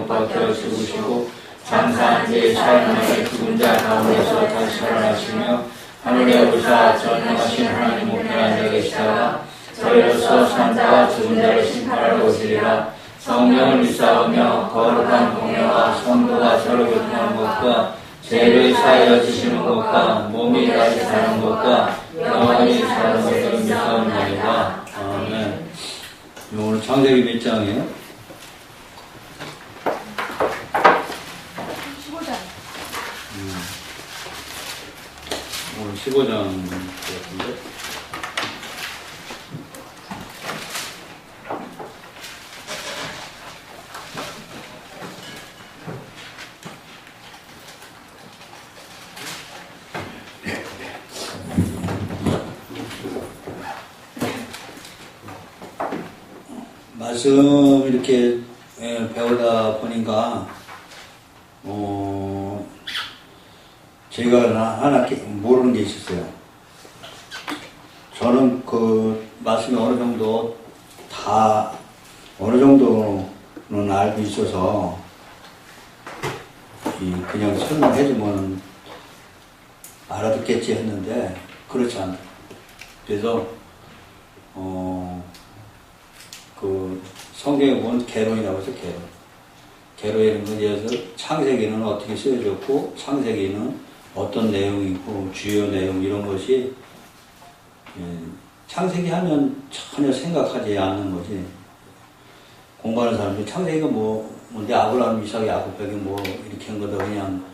박혀 죽으시고 장사한 지 사흘 만에 죽은 자 가운데서 다시 살아나시며 하늘에 오르사 전능하신 하나님 우편에 앉아 계시다가 저희로서 산자와 죽은 자를 심판하러 오시리라. 성령을 믿사오며 거룩한 공예와 성도가 서로 교통하는 것과 죄를 사하여 주시는 것과 몸이 다시 사는 것과 영원히 사는 것을 믿사옵나이다. 아멘. 오늘 창세기 몇 장이에요? 15장. 오늘 15장 같은데? 말씀 이렇게 배우다 보니까 제가 하나 모르는 게 있었어요. 저는 그 말씀이 어느 정도는 알고 있어서 그냥 설명해주면 알아듣겠지 했는데 그렇지 않아요. 그래서 그 성경에 보면 계론이라고 해서 계론이라는 건 예를 들어서 창세기는 어떻게 쓰여졌고 창세기는 어떤 내용이고 주요 내용 이런 것이 창세기 하면 전혀 생각하지 않는 거지. 공부하는 사람들이 창세기가 뭔데 아브라함, 이삭, 야곱에게 뭐 이렇게 한 거다 그냥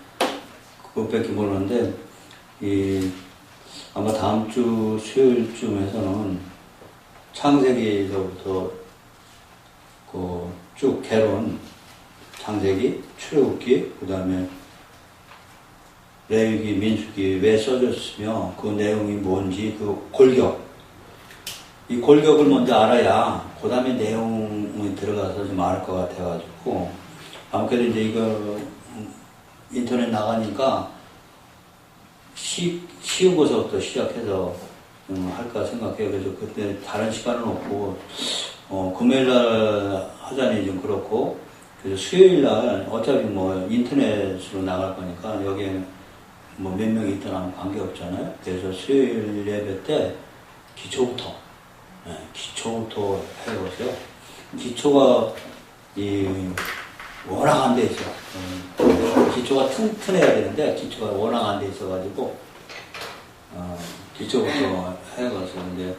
그것밖에 모르는데 아마 다음 주 수요일쯤에서는 창세기에서부터 쭉 계론, 창세기, 출애굽기, 그 다음에 레위기, 민수기 왜 써졌으며 그 내용이 뭔지 그 골격, 이 골격을 먼저 알아야 그 다음에 내용이 들어가서 좀 알 것 같아가지고 아무래도 이제 이거 인터넷 나가니까 쉬운 것부터 시작해서 할까 생각해요. 그래서 그때 다른 시간은 없고 금요일날 하자니 좀 그렇고 그래서 수요일날 어차피 뭐 인터넷으로 나갈 거니까 여기에 뭐 몇 명이 있더나 관계없잖아요. 그래서 수요일 예배 때 기초부터 해보세요. 기초가 워낙 안 돼 있어. 기초가 튼튼해야 되는데 기초가 워낙 안 돼 있어가지고 기초부터 해가서 이제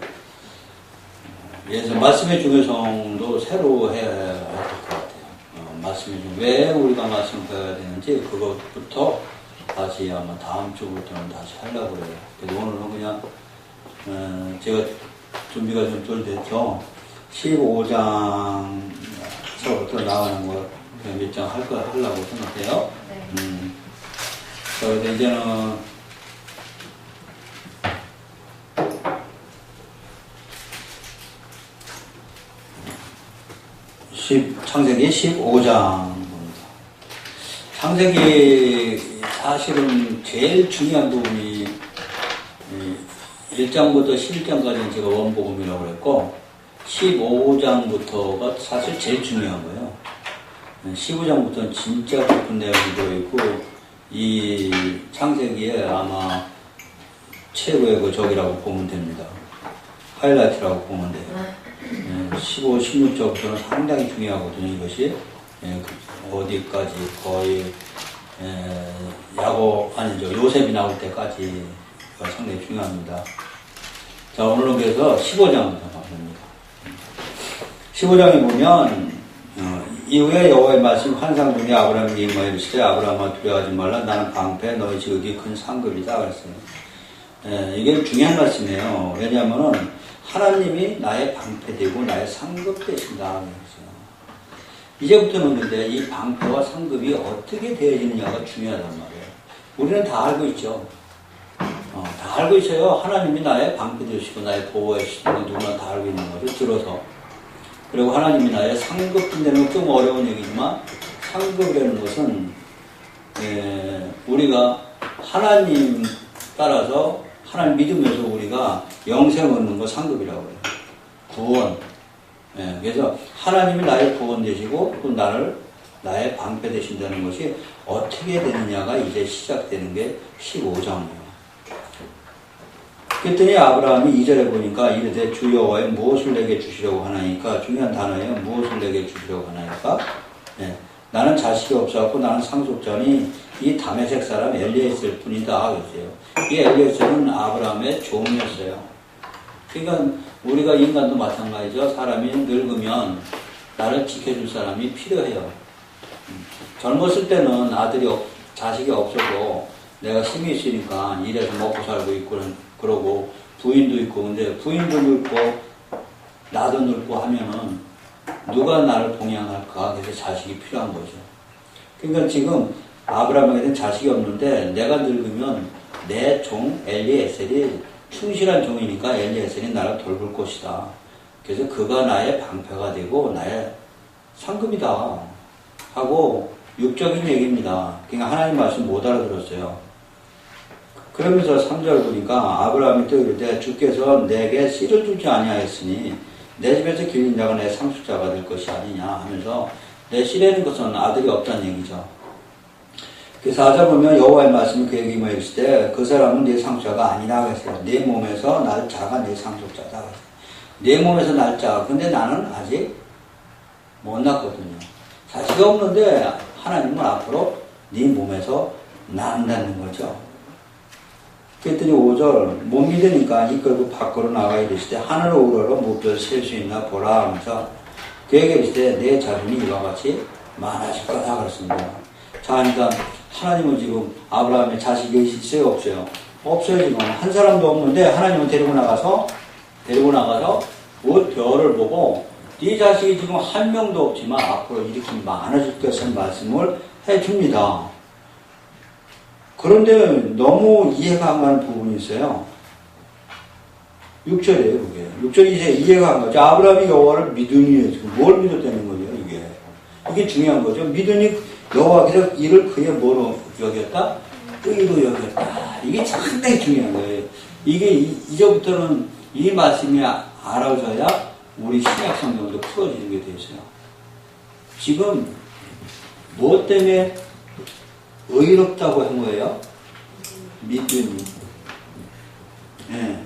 예서 말씀의 중요성도 새로 해야 될 것 같아요. 말씀의 왜 우리가 말씀을 배워야 되는지 그것부터 다시 아마 다음 주부터는 다시 하려고 그래요. 그래서 오늘은 그냥 제가 준비가 좀 덜 됐죠. 15장서부터 나가는 거 몇 장 하려고 생각해요. 네. 그래서 이제는 창세기 15장입니다. 창세기 사실은 제일 중요한 부분이 1장부터 11장까지는 제가 원복음이라고 했고 15장부터가 사실 제일 중요한 거예요. 15장부터는 진짜 깊은 내용이 들어있고 이 창세기에 아마 최고의 그 적이라고 보면 됩니다. 하이라이트라고 보면 돼요. 15, 16절부터는 상당히 중요하거든요, 이것이. 어디까지 거의, 요셉이 나올 때까지가 상당히 중요합니다. 자, 오늘은 그래서 15장부터 나옵니다. 15장에 보면, 이후에 여호와의 말씀 환상 중에 아브라함에게 임하여 이르시되 아브라함아 두려워하지 말라 나는 방패 너희 지극히 큰 상급이다 그랬어요. 이게 중요한 말씀이에요. 왜냐하면은 하나님이 나의 방패되고 나의 상급 되신다. 이제부터는 근데 이 방패와 상급이 어떻게 되어지느냐가 중요하단 말이에요. 우리는 다 알고 있죠. 다 알고 있어요. 하나님이 나의 방패 되시고 나의 보호해 주시는 거 누구나 다 알고 있는 거죠. 들어서. 그리고 하나님이 나의 상급 된다는 건 좀 어려운 얘기지만 상급이라는 것은 우리가 하나님 따라서 하나님 믿으면서 우리가 영생 얻는 거 상급이라고 해요. 구원. 그래서 하나님이 나의 구원 되시고 또 나를 나의 방패 되신다는 것이 어떻게 되느냐가 이제 시작되는 게 15장이에요. 그랬더니 아브라함이 2절에 보니까 이르되 주 여호와의 무엇을 내게 주시려고 하나이까? 중요한 단어예요. 무엇을 내게 주시려고 하나이까? 네. 나는 자식이 없어갖고 나는 상속자니 이 다메섹 사람 엘리에셀 뿐이다. 그랬어요. 이 엘리에셀은 아브라함의 종이었어요. 그러니까 우리가 인간도 마찬가지죠. 사람이 늙으면 나를 지켜줄 사람이 필요해요. 젊었을 때는 자식이 없어도 내가 힘이 있으니까 일해서 먹고 살고 있고 그러고 부인도 있고, 근데 부인도 늙고 나도 늙고 하면은 누가 나를 봉양할까? 그래서 자식이 필요한 거죠. 그러니까 지금 아브라함에게는 자식이 없는데 내가 늙으면 내 종 엘리에셀이 충실한 종이니까 엘리에셀이 나를 돌볼 것이다. 그래서 그가 나의 방패가 되고 나의 상급이다 하고 육적인 얘기입니다. 그러니까 하나님 말씀 못 알아들었어요. 그러면서 3절 보니까 아브라함이 또 이르되 주께서 내게 씨를 주지 아니하였으니 내 집에서 길린 자가 내 상속자가 될 것이 아니냐 하면서 내 씨라는 것은 아들이 없다는 얘기죠. 그래서 4절 보면 여호와의 말씀이 그에게 임하였을 때 그 사람은 내 상속자가 아니라 했어요. 내 몸에서 날 자가 내 상속자다. 내 몸에서 날 자. 근데 나는 아직 못 낳거든요. 자식이 없는데 하나님은 앞으로 네 몸에서 낳는다는 거죠. 그랬더니 5절 못 믿으니까 이끌고 밖으로 나가 이르실 때 하늘 우러러 무별 셀 수 있나 보라 하면서 그에게 이르실 때 내 자손이 이와 같이 많아질 거다 그랬습니다. 자, 그러니까 하나님은 지금 아브라함의 자식이 있어요 없어요? 없어요. 지금 한 사람도 없는데 하나님은 데리고 나가서 별을 보고 네 자식이 지금 한 명도 없지만 앞으로 이렇게 많아질 것을 말씀을 해줍니다. 그런데 너무 이해가 안 가는 부분이 있어요. 6절이에요, 그게. 6절이 이제 이해가 안 가죠. 아브라함이 여호와를 믿으니, 지금 뭘 믿었다는 거죠, 이게. 이게 중요한 거죠. 믿으니 여호와께서 이를 그의 뭐로 여겼다? 의로 여겼다. 이게 상당히 중요한 거예요. 이게 이제부터는 이 말씀이 알아져야 우리 신약 성경도 풀어지는 게 되어요. 지금 무엇 때문에 의롭다고 한 거예요? 믿음이. 예.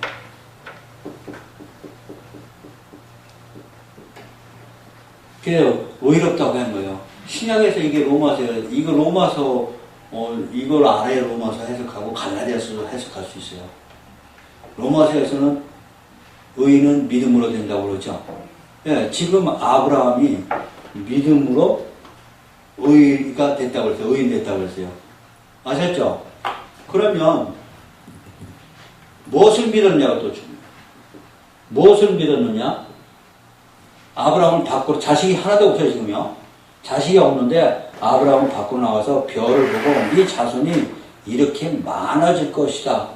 그래요. 의롭다고 한 거예요. 신약에서 이게 로마서예요. 이거 로마서, 이걸 아래 로마서 해석하고 갈라디아서 해석할 수 있어요. 로마서에서는 의인은 믿음으로 된다고 그러죠. 예, 지금 아브라함이 믿음으로 의가 됐다고 그랬어요. 의인 됐다고 그랬어요. 아셨죠? 그러면 무엇을 믿었냐가 또 중요해요. 무엇을 믿었느냐? 아브라함은 밖으로 자식이 하나도 없어요. 지금요. 자식이 없는데 아브라함은 밖으로 나가서 별을 보고 네 자손이 이렇게 많아질 것이다.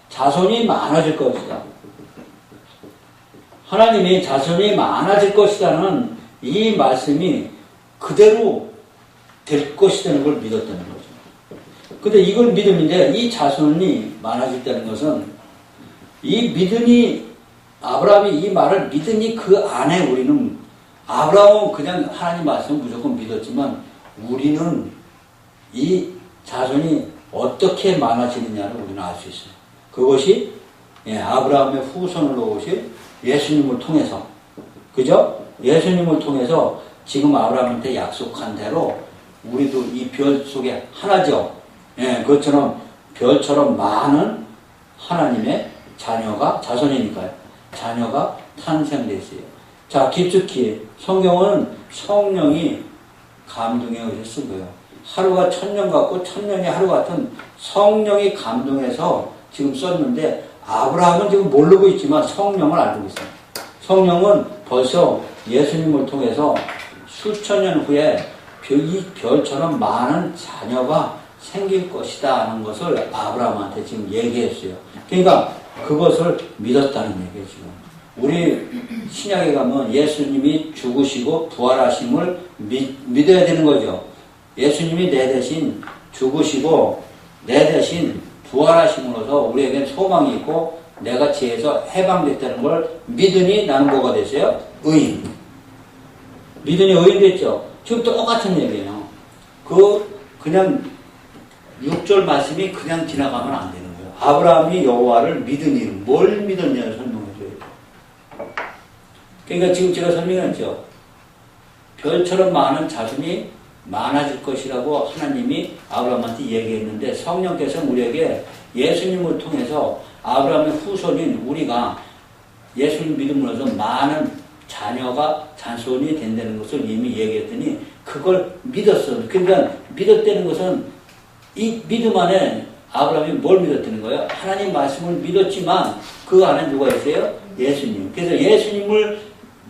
자손이 많아질 것이다. 하나님이 자손이 많아질 것이다는 이 말씀이 그대로 될 것이라는 걸 믿었다는 거죠. 근데 이걸 믿음인데 이 자손이 많아졌다는 것은 이 믿음이 아브라함이 이 말을 믿으니 그 안에 우리는 아브라함은 그냥 하나님 말씀을 무조건 믿었지만 우리는 이 자손이 어떻게 많아지느냐를 우리는 알 수 있어요. 그것이 아브라함의 후손으로 오실 예수님을 통해서, 그죠? 예수님을 통해서 지금 아브라함한테 약속한 대로 우리도 이 별 속에 하나죠. 그것처럼 별처럼 많은 하나님의 자손이니까요. 자녀가 탄생됐어요. 자, 깊숙이 성경은 성령이 감동에 의해서 쓴 거예요. 하루가 1000년 같고 1000년이 하루 같은 성령이 감동해서 지금 썼는데 아브라함은 지금 모르고 있지만 성령을 알고 있어요. 성령은 벌써 예수님을 통해서 수천 년 후에 이 별처럼 많은 자녀가 생길 것이다 하는 것을 아브라함한테 지금 얘기했어요. 그러니까 그것을 믿었다는 얘기예요. 지금 우리 신약에 가면 예수님이 죽으시고 부활하심을 믿어야 되는 거죠. 예수님이 내 대신 죽으시고 내 대신 부활하심으로써 우리에겐 소망이 있고 내가 죄에서 해방됐다는 걸 믿으니 나는 뭐가 됐어요? 의인. 믿으니 의인 됐죠. 지금 똑같은 얘기예요. 그냥 6절 말씀이 그냥 지나가면 안 되는 거예요. 아브라함이 여호와를 믿으니 뭘 믿었냐를 설명해줘야 돼요. 그러니까 지금 제가 설명했죠. 별처럼 많은 자손이 많아질 것이라고 하나님이 아브라함한테 얘기했는데 성령께서 우리에게 예수님을 통해서 아브라함의 후손인 우리가 예수님 믿음으로서 많은 잔손이 된다는 것을 이미 얘기했더니 그걸 믿었어. 그러니까 믿었다는 것은 이 믿음 안에 아브라함이 뭘 믿었다는 거예요? 하나님 말씀을 믿었지만 그 안에 누가 있어요? 예수님. 그래서 예수님을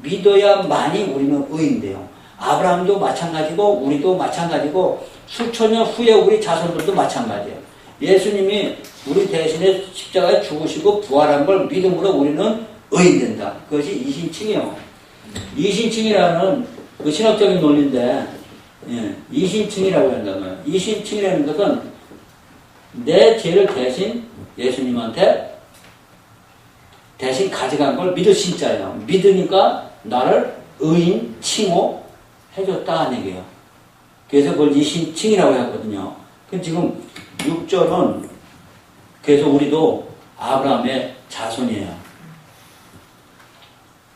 믿어야만이 우리는 의인돼요. 아브라함도 마찬가지고 우리도 마찬가지고 수천 년 후에 우리 자손들도 마찬가지예요. 예수님이 우리 대신에 십자가에 죽으시고 부활한 걸 믿음으로 우리는 의인된다. 그것이 이신칭이에요. 이신칭이라는 그 신학적인 논리인데 이신칭이라고 한다면 이신칭이라는 것은 내 죄를 대신 예수님한테 대신 가져간 걸 믿을 신자예요. 믿으니까 나를 의인 칭호해줬다 하는 얘기예요. 그래서 그걸 이신칭이라고 하거든요. 지금 6절은 그래서 우리도 아브라함의 자손이에요.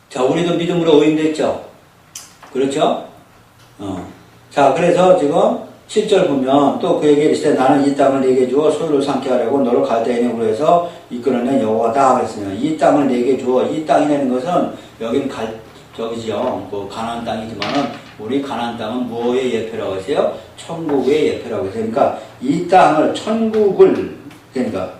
자, 우리도 믿음으로 의인됐죠? 그렇죠? 자, 그래서 지금 7절 보면 또 그에게 이르시되 나는 이 땅을 네게 주어 소유를 삼게 하려고 너를 갈대인의 우르에서 이끌어낸 여호와다 그랬으며 이 땅을 네게 주어 이 땅이라는 것은 여기는 저기지요. 그 가나안 땅이지만은 우리 가나안 땅은 뭐의 예표라고 했어요? 천국의 예표라고 했어요. 그러니까 이 땅을 천국을 그러니까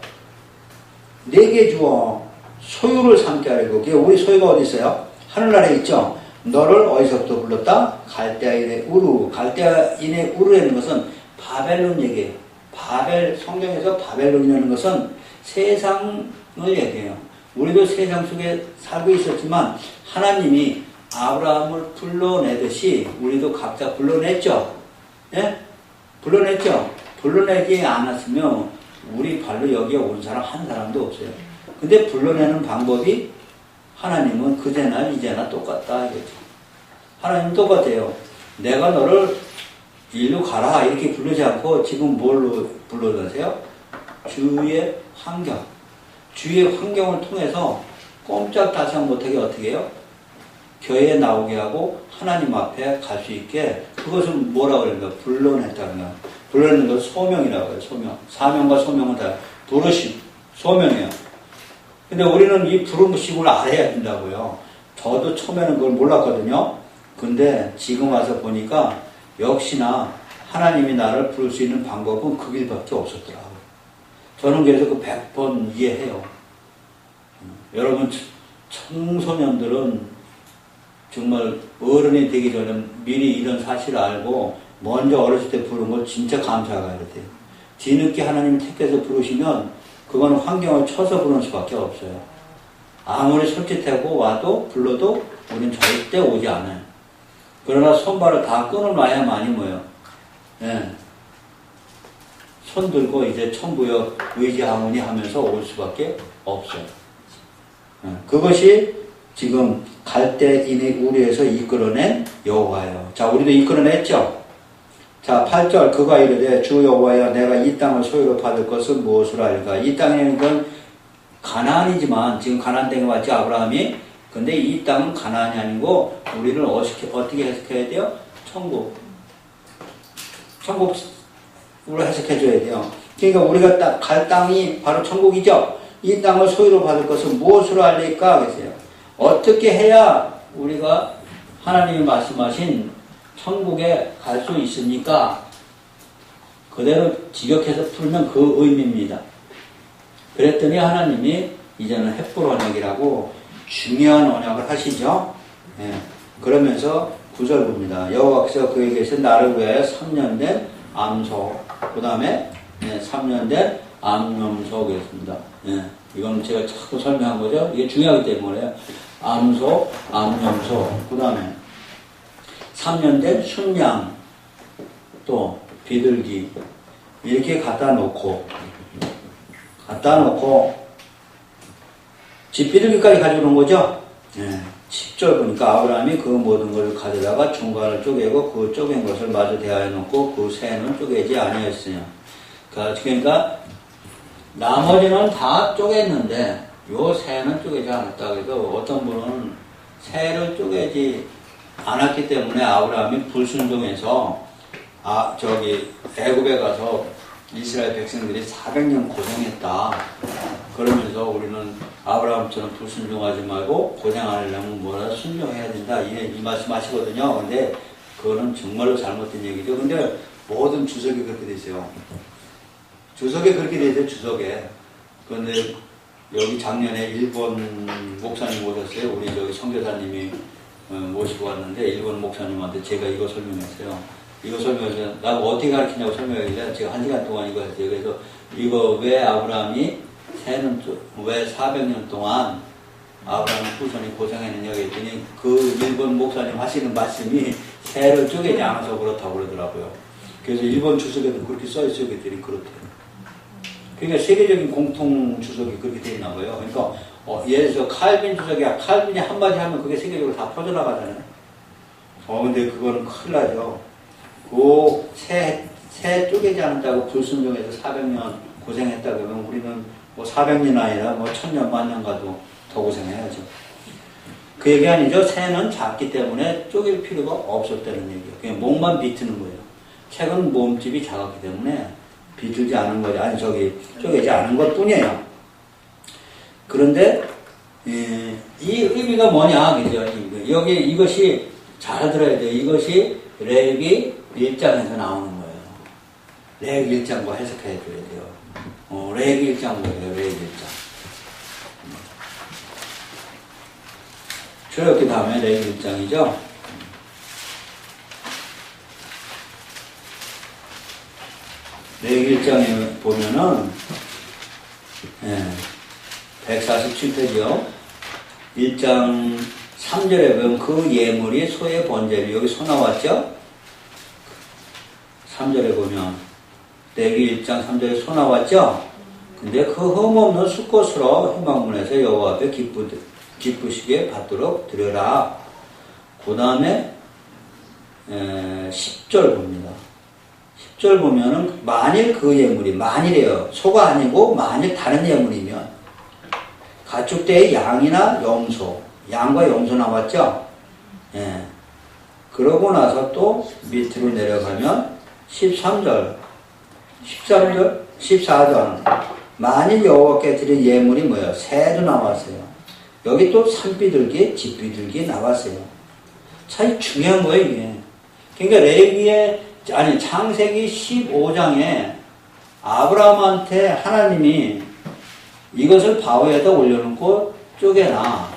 네게 주어 소유를 삼게 하려고. 그게 우리 소유가 어디 있어요? 하늘나라에 있죠. 너를 어디서부터 불렀다? 갈대아인의 우르. 갈대아인의 우르라는 것은 바벨론 얘기예요. 성경에서 바벨론이라는 것은 세상을 얘기해요. 우리도 세상 속에 살고 있었지만 하나님이 아브라함을 불러내듯이 우리도 각자 불러냈죠. 예? 불러냈죠. 불러내지 않았으면 우리 발로 여기에 온 사람 한 사람도 없어요. 근데 불러내는 방법이 하나님은 그제나 이제나 똑같다 이거죠. 하나님은 똑같아요. 내가 너를 일로 가라 이렇게 부르지 않고 지금 뭘로 불러내세요? 주의 환경. 주의 환경을 통해서 꼼짝달싹 못하게 어떻게 해요? 교회에 나오게 하고 하나님 앞에 갈 수 있게 그것은 뭐라고 그러는가? 불러냈다는 거야. 불러내는 것은 소명이라고 해요. 소명. 사명과 소명은 다 부르심, 소명이에요. 근데 우리는 이 부르심을 알아야 된다고요. 저도 처음에는 그걸 몰랐거든요. 근데 지금 와서 보니까 역시나 하나님이 나를 부를 수 있는 방법은 그 길밖에 없었더라고요. 저는 그래서 그 100번 이해해요. 여러분 청소년들은 정말 어른이 되기 전에 미리 이런 사실을 알고 먼저 어렸을 때 부른 걸 진짜 감사해야 돼요. 뒤늦게 하나님이 택해서 부르시면 그거는 환경을 쳐서 부르는 수밖에 없어요. 아무리 손짓하고 와도 불러도 우리는 절대 오지 않아요. 그러나 손발을 다 끊어놔야만이 뭐예요? 예. 손 들고 이제 천부여 의지하오니 하면서 올 수밖에 없어요. 예. 그것이 지금 갈대인의 우리에서 이끌어낸 여호와예요. 자, 우리도 이끌어냈죠? 자, 8절 그가 이르되 주 여호와여 내가 이 땅을 소유로 받을 것은 무엇으로 알까? 이 땅에는 건 가나안이지만 지금 가나안 땅에 왔지 아브라함이. 근데 이 땅은 가나안이 아니고 우리는 어떻게 해석해야 돼요? 천국으로 해석해줘야 돼요. 그러니까 우리가 갈 땅이 바로 천국이죠. 이 땅을 소유로 받을 것은 무엇으로 알릴까? 그랬어요. 어떻게 해야 우리가 하나님이 말씀하신 천국에 갈 수 있습니까? 그대로 직역해서 풀면 그 의미입니다. 그랬더니 하나님이 이제는 헷불 언약이라고 중요한 언약을 하시죠. 예. 그러면서 9절 봅니다. 여호와께서 그에게서 나를 위하여 3년 된 암소, 그 다음에 3년 된 암염소 그랬습니다. 예. 이건 제가 자꾸 설명한 거죠. 이게 중요하기 때문에 암소, 암염소, 그 다음에 3년 된 순양, 또 비둘기 이렇게 갖다 놓고 집 비둘기까지 가져오는 거죠. 예. 10절 보니까 아브라함이 그 모든 것을 가져다가 중간을 쪼개고 그 쪼갠 것을 마저 대하여 놓고 그 새는 쪼개지 아니했으며. 그러니까 나머지는 다 쪼갰는데 요 새는 쪼개지 않았다. 그래서 어떤 분은 새를 쪼개지 않았기 때문에 아브라함이 불순종해서 애굽에 가서 이스라엘 백성들이 400년 고생했다. 그러면서 우리는 아브라함처럼 불순종하지 말고 고생 안 하려면 뭐라 순종해야 된다. 이 말씀 하시거든요. 근데 그거는 정말로 잘못된 얘기죠. 근데 모든 주석이 그렇게 돼 있어요. 주석에 그렇게 돼 있어요. 주석에. 그런데 여기 작년에 일본 목사님 오셨어요. 우리 저기 선교사님이 모시고 왔는데 일본 목사님한테 제가 이거 설명했어요. 이거 설명해서 나보고 어떻게 가르치냐고 설명하길래 제가 1시간 동안 이거 했어요. 그래서 이거 왜 아브라함이 왜 400년 동안 아브라함 후손이 고생했느냐 했더니 그 일본 목사님 하시는 말씀이 새를 쪼개지 않아서 그렇다고 그러더라고요. 그래서 일본 주석에도 그렇게 써있어요. 그랬더니 그렇대요. 그러니까 세계적인 공통 주석이 그렇게 돼 있나 봐요. 그러니까 예를 들어서 칼빈 주석이야. 칼빈이 한마디 하면 그게 세계적으로 다 퍼져나가잖아요. 근데 그거는 큰일 나죠. 그 새 쪼개지 않았다고 불순종해서 400년 고생했다 그러면 우리는 뭐 400년 아니라 뭐 1000년, 만년 가도 더 고생해야죠. 그 얘기 아니죠. 새는 작기 때문에 쪼갤 필요가 없었다는 얘기예요. 그냥 목만 비트는 거예요. 책은 몸집이 작았기 때문에 비틀지 않은 거죠. 아니, 쪼개지 않은 것 뿐이에요. 그런데, 이 의미가 뭐냐, 그죠? 이것이 잘 들어야 돼요. 이것이 레위기 1장에서 나오는 거예요. 레위기 1장과 해석해 줘야 돼요. 레위기 1장 뭐예요? 레위기 1장. 출애굽기 다음에 레위기 1장이죠. 레위기 1장에 보면은 147페이지요. 1장 3절에 보면 그 예물이 소의 번제를 여기 소 나왔죠? 3절에 보면 레위기 1장 3절에 소 나왔죠? 근데 그 흠없는 수꽃으로 회막문에서 여호와 앞에 기쁘시게 받도록 드려라. 그 다음에 10절 봅니다. 10절 보면은 만일 그 예물이 만일이에요. 소가 아니고 만일 다른 예물이면 가축대의 양이나 염소, 양과 염소 나왔죠? 그러고 나서 또 밑으로 내려가면 13절, 14절 만일 여호와께 드린 예물이 뭐예요? 새도 나왔어요. 여기 또 산비둘기, 집비둘기 나왔어요. 참 중요한 거예요, 이게. 그러니까 창세기 15장에 아브라함한테 하나님이 이것을 바위에다 올려놓고 쪼개나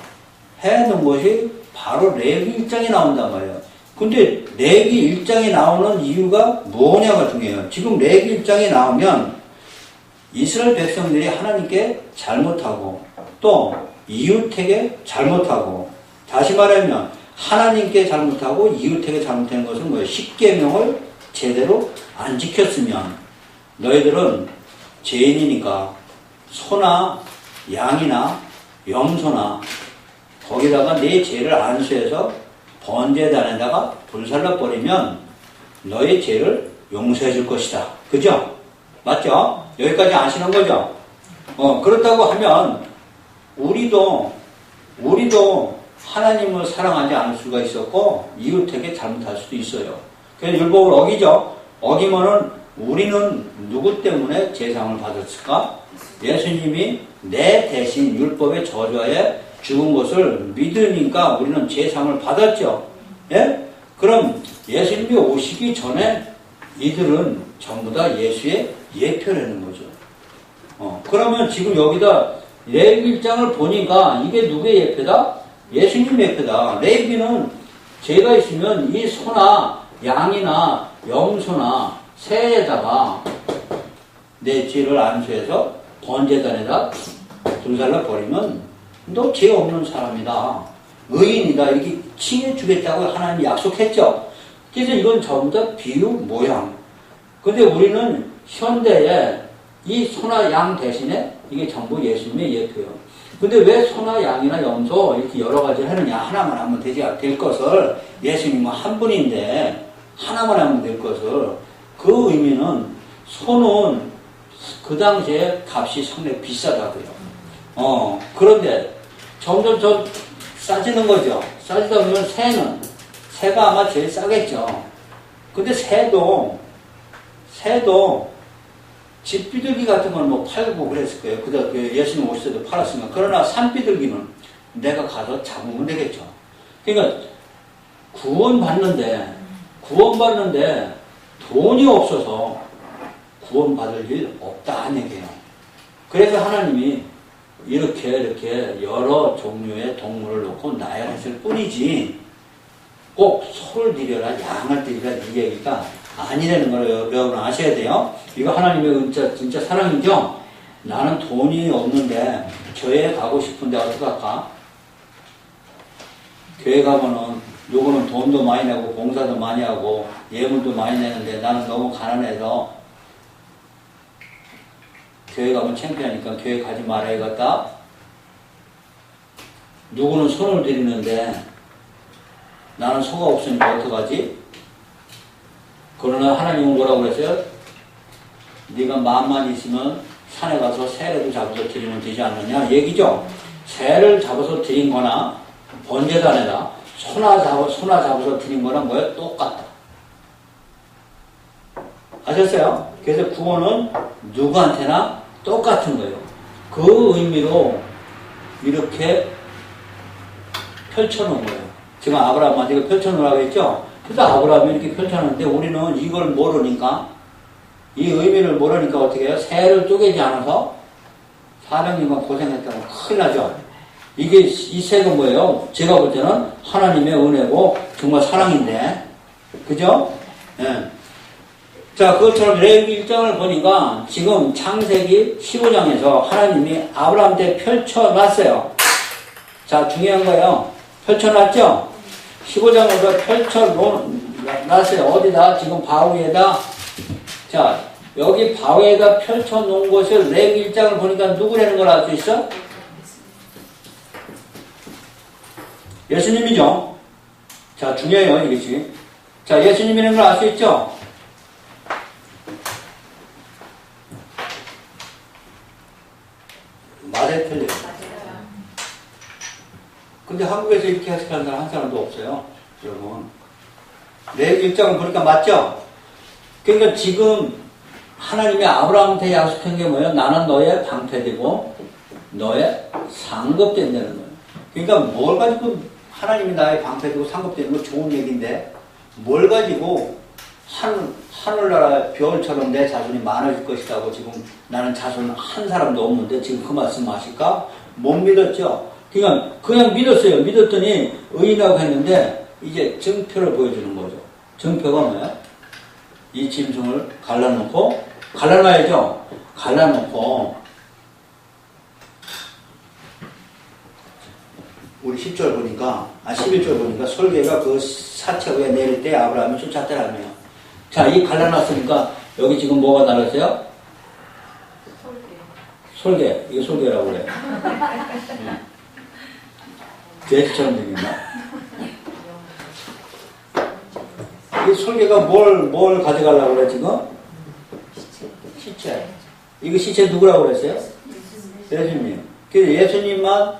해놓은 것이 바로 레위기 1장에 나온단 말이에요. 근데 레위기 1장에 나오는 이유가 뭐냐가 중요해요. 지금 레위기 1장에 나오면 이스라엘 백성들이 하나님께 잘못하고 또 이웃에게 잘못하고 다시 말하면 하나님께 잘못하고 이웃에게 잘못한 것은 뭐예요? 십계명을 제대로 안 지켰으면 너희들은 죄인이니까 소나 양이나 염소나 거기다가 네 죄를 안수해서 번제단에다가 불살라 버리면 너희 죄를 용서해 줄 것이다. 그죠? 맞죠? 여기까지 아시는 거죠? 그렇다고 하면 우리도 하나님을 사랑하지 않을 수가 있었고 이웃에게 잘못할 수도 있어요. 그래서 율법을 어기죠. 어기면은 우리는 누구 때문에 재상을 받았을까? 예수님이 내 대신 율법의 저주하에 죽은 것을 믿으니까 우리는 재상을 받았죠. 예? 그럼 예수님이 오시기 전에 이들은 전부 다 예수의 예표라는 거죠. 그러면 지금 여기다 레위기 1장을 보니까 이게 누구의 예표다? 예수님 예표다. 레위기는 죄가 있으면 이 소나 양이나 염소나 새에다가 내 죄를 안수해서 번제단에다 불살라 버리면 너 죄 없는 사람이다. 의인이다. 이렇게 칭해주겠다고 하나님이 약속했죠. 그래서 이건 전부 다 비유 모양. 근데 우리는 현대에 이 소나 양 대신에 이게 전부 예수님의 예표예요. 근데 왜 소나 양이나 염소 이렇게 여러 가지를 하느냐? 하나만 하면 될 것을, 예수님은 한 분인데 하나만 하면 될 것을, 그 의미는 소는 그 당시에 값이 상당히 비싸다고요. 그런데 점점 더 싸지는 거죠. 싸지다 보면 새가 아마 제일 싸겠죠. 근데 새도 집비둘기 같은 건 뭐 팔고 그랬을 거예요. 그다 예수님 오실 때도 팔았으니까. 그러나 산비둘기는 내가 가서 잡으면 되겠죠. 그러니까 구원받는데 돈이 없어서 구원받을 일 없다 얘기해요. 그래서 하나님이 이렇게 여러 종류의 동물을 놓고 나열했을 뿐이지 꼭 소를 드려라 양을 드리라 이 얘기가 아니라는 걸 여러분 아셔야 돼요. 이거 하나님의 진짜 사랑이죠. 나는 돈이 없는데 교회 가고 싶은데 어떡할까? 교회 가면은 누구는 돈도 많이 내고 봉사도 많이 하고 예물도 많이 내는데 나는 너무 가난해서 교회 가면 창피하니까 교회 가지 말아야겠다. 누구는 손을 드리는데 나는 소가 없으니까 어떡하지? 그러나 하나님은 뭐라고 그랬어요? 네가 마음만 있으면 산에 가서 새라도 잡아서 드리면 되지 않느냐 얘기죠. 새를 잡아서 드린 거나 번제단에다 소나 잡아서 드린 거나 뭐야? 똑같다. 아셨어요? 그래서 구원은 누구한테나 똑같은 거예요. 그 의미로 이렇게 펼쳐놓은 거예요. 지금 아브라함한테 이거 펼쳐놓으라고 했죠? 그래서 아브라함이 이렇게 펼쳐놓는데 우리는 이걸 모르니까, 이 의미를 모르니까 어떻게 해요? 새를 쪼개지 않아서 400년간 고생했다고 큰일 나죠? 이 새가 뭐예요? 제가 볼 때는 하나님의 은혜고 정말 사랑인데, 그죠? 예. 자, 그것처럼 레위기 1장을 보니까 지금 창세기 15장에서 하나님이 아브라함한테 펼쳐놨어요. 자, 중요한 거예요. 펼쳐놨죠? 15장에서 펼쳐놨어요. 어디다? 지금 바위에다. 자, 여기 바위에다 펼쳐놓은 것을 레위기 1장을 보니까 누구라는 걸 알 수 있어? 예수님이죠. 자, 중요해요, 이것이. 자, 예수님이라는 걸 알 수 있죠? 말에 틀려요. 근데 한국에서 이렇게 해석하는 사람 한 사람도 없어요. 여러분. 레위기 1장을 보니까 맞죠? 그러니까 지금 하나님이 아브라함한테 약속한 게 뭐예요? 나는 너의 방패되고 너의 상급된다는 거예요. 그러니까 뭘 가지고 하나님이 나의 방패되고 상급되는 건 좋은 얘기인데 뭘 가지고 하늘나라 별처럼 내 자손이 많아질 것이라고 지금 나는 자손 한 사람도 없는데 지금 그 말씀 하실까? 못 믿었죠? 그러니까 그냥 믿었어요. 믿었더니 의인이라고 했는데 이제 증표를 보여주는 거죠. 증표가 뭐야? 이 짐승을 갈라놔야죠. 갈라놓고 우리 10절 보니까 11절 보니까 솔개가 그 사체 위에 내릴 때 아브라함이 쫓았더라며요. 자, 이 갈라놨으니까 여기 지금 뭐가 달렸어요? 솔개. 이거 솔개라고 그래. 돼지처럼 생긴다. 이 솔개가 뭘 가져가려고 그래, 지금? 시체. 이거 시체 누구라고 그랬어요? 예수님. 그래서 예수님만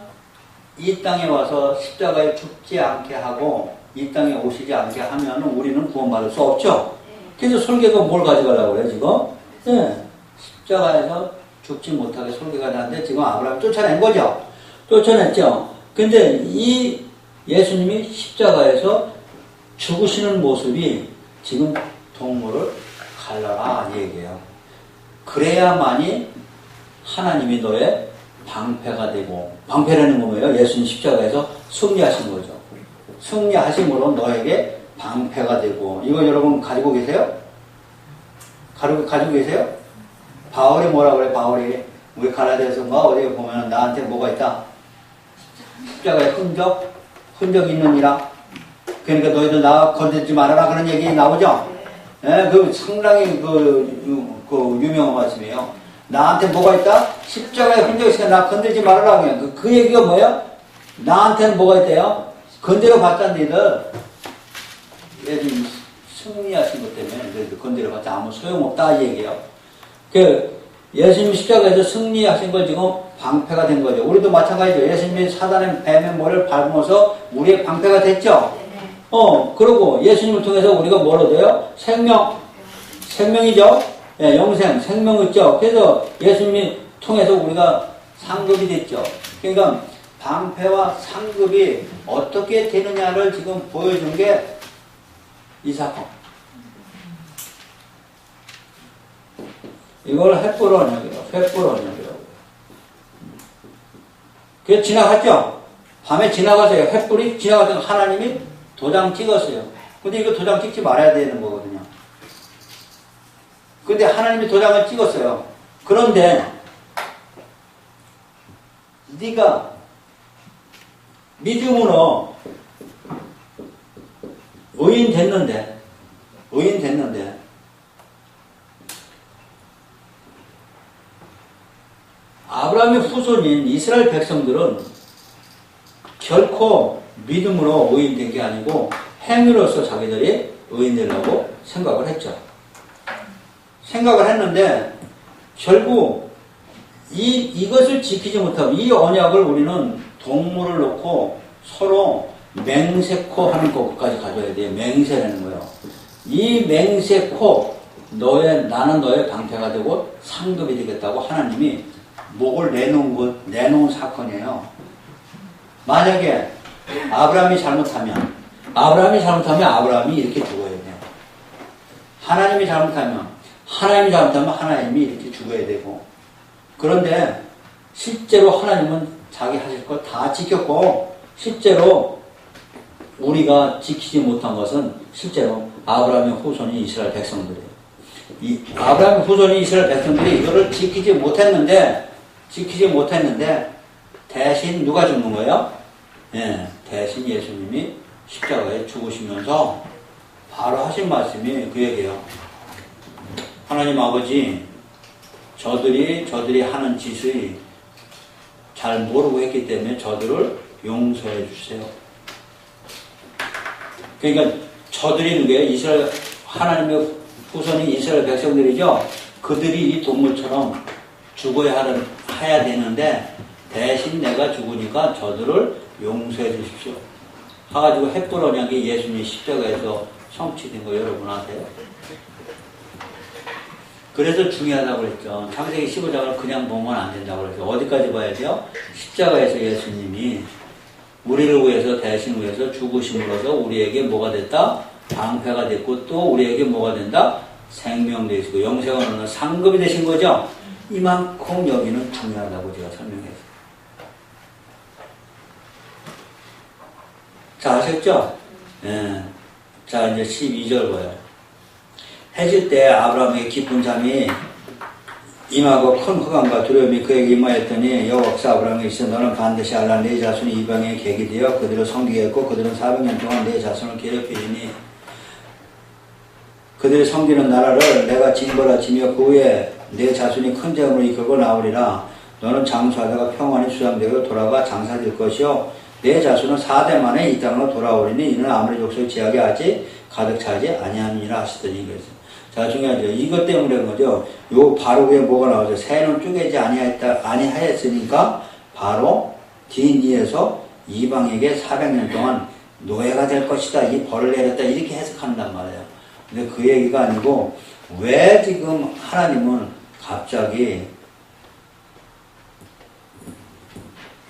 이 땅에 와서 십자가에 죽지 않게 하고 이 땅에 오시지 않게 하면 우리는 구원받을 수 없죠? 그래서 솔개가 뭘 가져가려고 그래, 지금? 네. 십자가에서 죽지 못하게 솔개가 나는데 지금 아브라함 쫓아낸 거죠? 쫓아냈죠? 근데 이 예수님이 십자가에서 죽으시는 모습이 지금 동물을 갈라라 얘기해요. 그래야만이 하나님이 너의 방패가 되고, 방패라는 건 뭐예요? 예수님 십자가에서 승리하신 거죠. 승리하심으로 너에게 방패가 되고. 이거 여러분 가지고 계세요? 가지고 계세요? 바울이 뭐라 그래? 바울이 우리 갈라디아서인가 어디에 보면 나한테 뭐가 있다? 십자가에 흔적 있느니라. 그러니까 너희들 나 건들지 말아라 그런 얘기 나오죠? 예, 그 상당히 그 유명한 말씀이에요. 나한테 뭐가 있다? 십자가에 흔적이 있으니까 나 건들지 말아라. 그냥. 그 얘기가 뭐야? 나한테는 뭐가 있대요? 건드려 봤단 니들. 예수님 승리하신 것 때문에 건드려 봤자 아무 소용없다 이 얘기예요. 그 예수님 십자가에서 승리하신 걸 지금 방패가 된 거죠. 우리도 마찬가지죠. 예수님이 사단의 뱀의 머리를 밟으면서 우리의 방패가 됐죠. 그리고 예수님을 통해서 우리가 뭘 얻어요? 생명이죠. 예, 영생, 생명 있죠. 그래서 예수님이 통해서 우리가 상급이 됐죠. 그러니까 방패와 상급이 어떻게 되느냐를 지금 보여준 게 이 사건. 이걸 횃불 언약이라고, 횃불 언약이라고. 그게 지나갔죠? 밤에 지나가서요. 횃불이 지나갔던 하나님이 도장 찍었어요. 근데 이거 도장 찍지 말아야 되는 거거든요. 근데 하나님이 도장을 찍었어요. 그런데 네가 믿음으로 의인 됐는데 아브라함의 후손인 이스라엘 백성들은 결코 믿음으로 의인 된 게 아니고 행위로서 자기들이 의인 되려고 생각을 했죠. 생각을 했는데 결국 이것을 지키지 못하고 이 언약을 우리는 동물을 놓고 서로 맹세코 하는 것까지 가져야 돼요. 맹세라는 거예요. 이 맹세코 나는 너의 방패가 되고 상급이 되겠다고 하나님이 목을 내놓은 사건이에요. 만약에 아브라함이 잘못하면 아브라함이 이렇게 죽어야 돼요. 하나님이 잘못하면 하나님이 이렇게 죽어야 되고. 그런데 실제로 하나님은 자기 하실 걸 다 지켰고, 실제로 우리가 지키지 못한 것은 실제로 아브라함의 후손이 이스라엘 백성들이에요. 아브라함의 후손이 이스라엘 백성들이 이거를 지키지 못했는데 대신 누가 죽는 거예요? 예, 대신 예수님이 십자가에 죽으시면서 바로 하신 말씀이 그 얘기예요. 하나님 아버지, 저들이 하는 짓을 잘 모르고 했기 때문에 저들을 용서해 주세요. 그러니까 저들이 누구예요? 하나님의 후손이 이스라엘 백성들이죠. 그들이 이 동물처럼 해야 되는데 대신 내가 죽으니까 저들을 용서해 주십시오. 해가지고 횃불 언약이 예수님이 십자가에서 성취된 거 여러분 아세요? 그래서 중요하다고 그랬죠. 창세기 15장을 그냥 보면 안 된다고 그랬죠. 어디까지 봐야 돼요? 십자가에서 예수님이 우리를 위해서 대신 위해서 죽으심으로써 우리에게 뭐가 됐다? 방패가 됐고 또 우리에게 뭐가 된다? 생명 되시고 영생을 얻는 상급이 되신 거죠. 이만큼 여기는 중요하다고 제가 설명했어요. 자, 아셨죠? 예. 자, 이제 12절 봐요. 해질 때 아브라함에게 깊은 잠이 임하고 큰 흑암과 두려움이 그에게 임하였더니 여호와께서 아브라함에게 이르시되 너는 반드시 알라 네 자손이 이방의 객이 되어 그들을 섬기겠고 그들은 400년 동안 네 자손을 괴롭히리니 그들이 섬기는 나라를 내가 징벌하치며 그 후에 내 자손이 큰 재물을 이끌고 나오리라. 너는 장수하다가 평안히 수장되고 돌아가 장사될 것이요 내 자손은 4대 만에 이 땅으로 돌아오리니 이는 아무리 족속이 지하게 하지 가득 차지 아니함이라 하시더니 그래서 자 중요하죠. 이것 때문에 그런 거죠. 요 바로 위에 뭐가 나오죠. 새는 쪼개지 아니하였으니까 바로 뒷이에서 이방에게 400년 동안 노예가 될 것이다. 이 벌을 내렸다. 이렇게 해석한단 말이에요. 근데 그 얘기가 아니고 왜 지금 하나님은 갑자기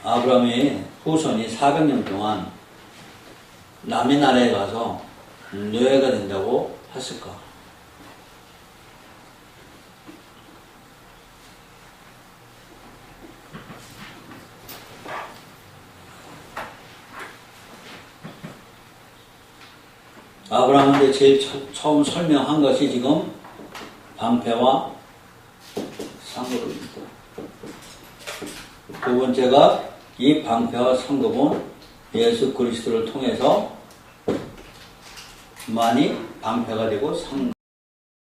아브라함의 후손이 400년 동안 남의 나라에 가서 노예가 된다고 했을까? 아브라함한테 제일 처음 설명한 것이 지금 방패와 상급입니다. 두 번째가 이 방패와 상급은 예수 그리스도를 통해서 만이 방패가 되고